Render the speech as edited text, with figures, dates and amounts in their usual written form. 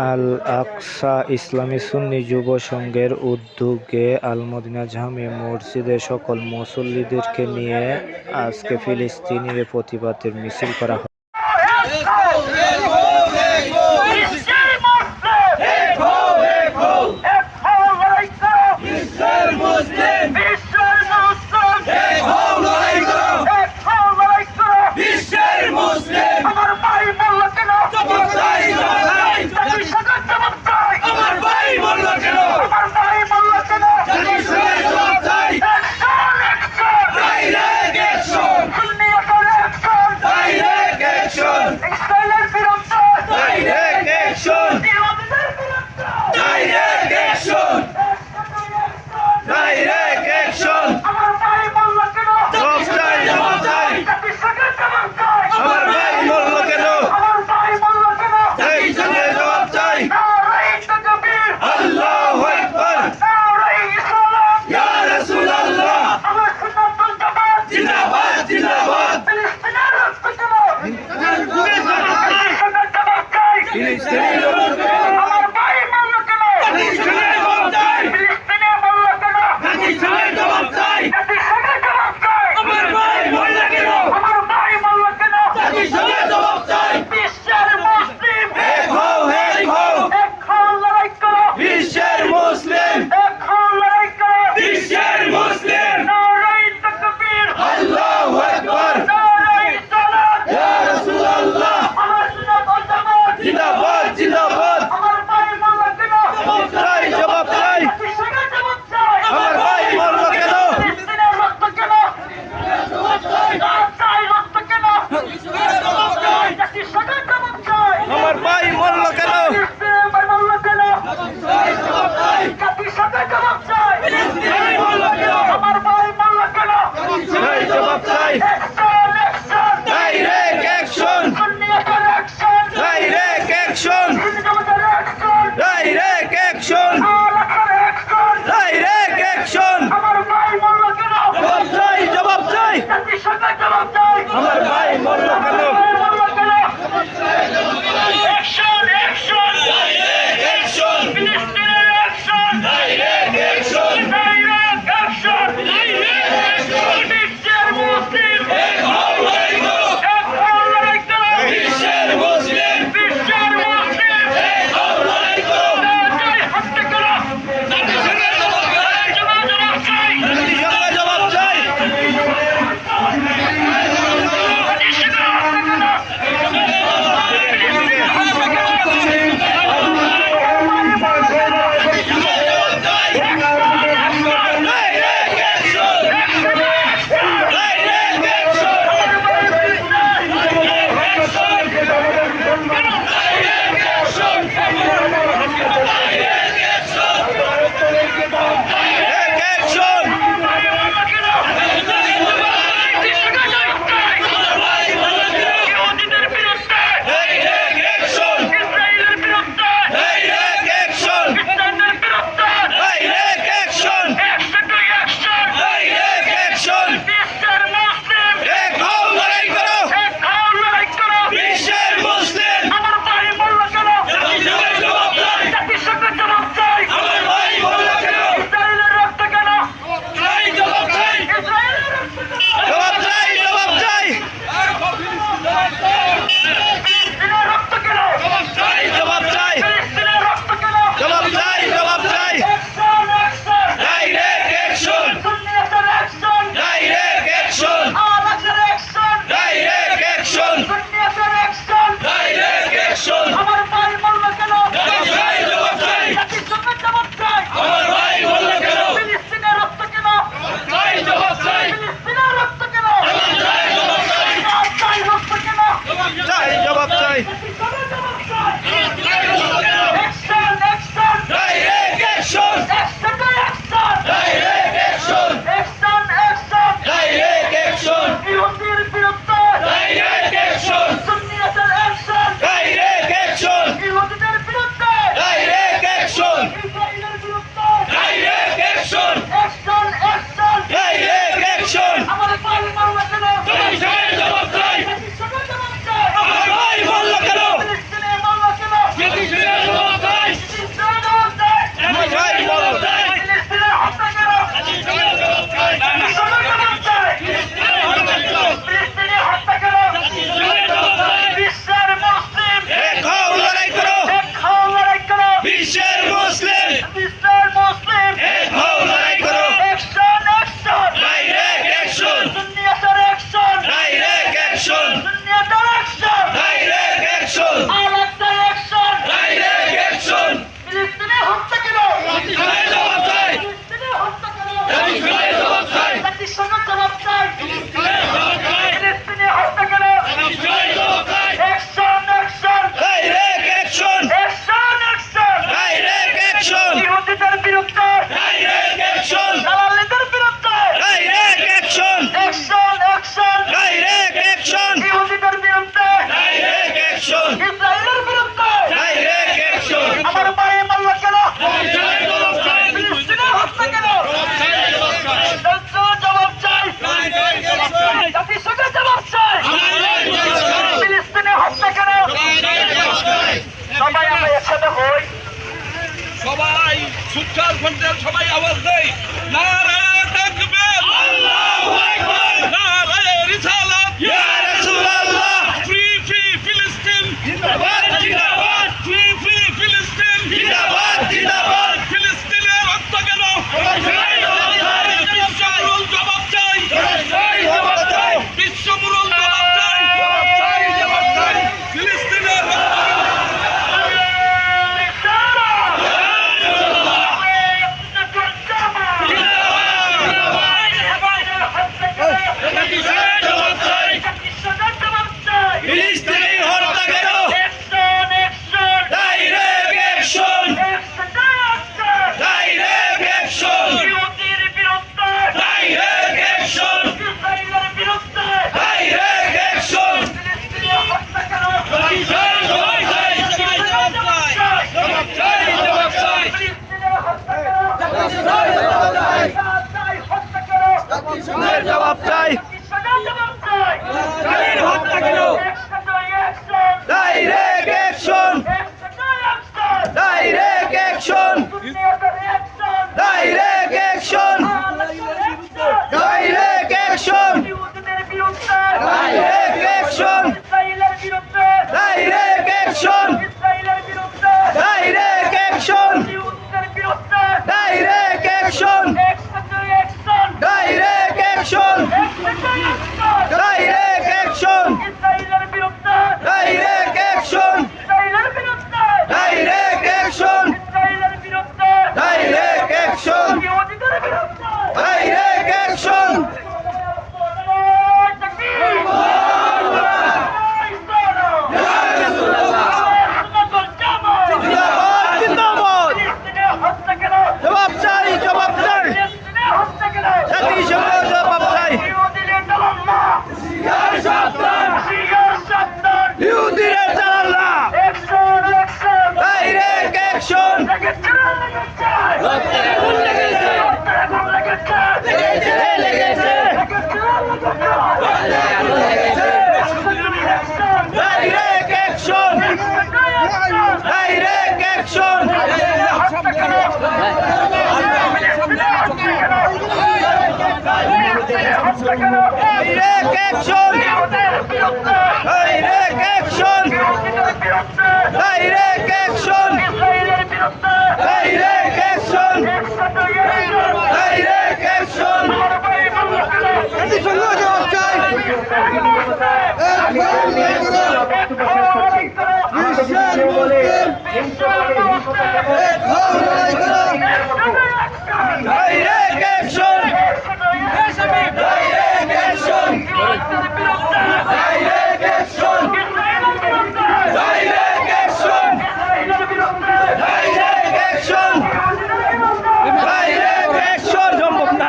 আল আকসা ইসলামী সুন্নি যুব সংঘের উদ্যোগে আল মদিনা জামে মসজিদে সকল মুসল্লিদেরকে নিয়ে আজকে ফিলিস্তিনের প্রতিবাদের মিছিল করা হয়। সুচ্চার কণ্ঠের সবাই আওয়াজ দেয় নারায়ে তাকবীর আল্লাহু আকবার নারায়ে রিসালাত ইয়া রাসূলুল্লাহ ফ্রি ফ্রি ফিলিস্তিন জিন্দাবাদ জিন্দাবাদ ফ্রি ফ্রি ফিলিস্তিন জিন্দাবাদ জিন্দাবাদ ফিলিস্তিনের রক্ত কেন বিশ্বমূল জবাব চাই বিশ্বমূল জবাব চাই ফিলিস্তিনের রক্ত জবাব চাই direct action direct action direct action direct action direct action direct action direct action direct action direct action direct action direct action direct action direct action direct action জবাব চাই জবাব চাই জাতিসংঘ জবাব চাই ইহুদিদের জানালা direct action direct action direct action direct action direct action direct action direct action direct action জবাব চাই direct action direct action direct action direct action direct action direct action সম্ভব না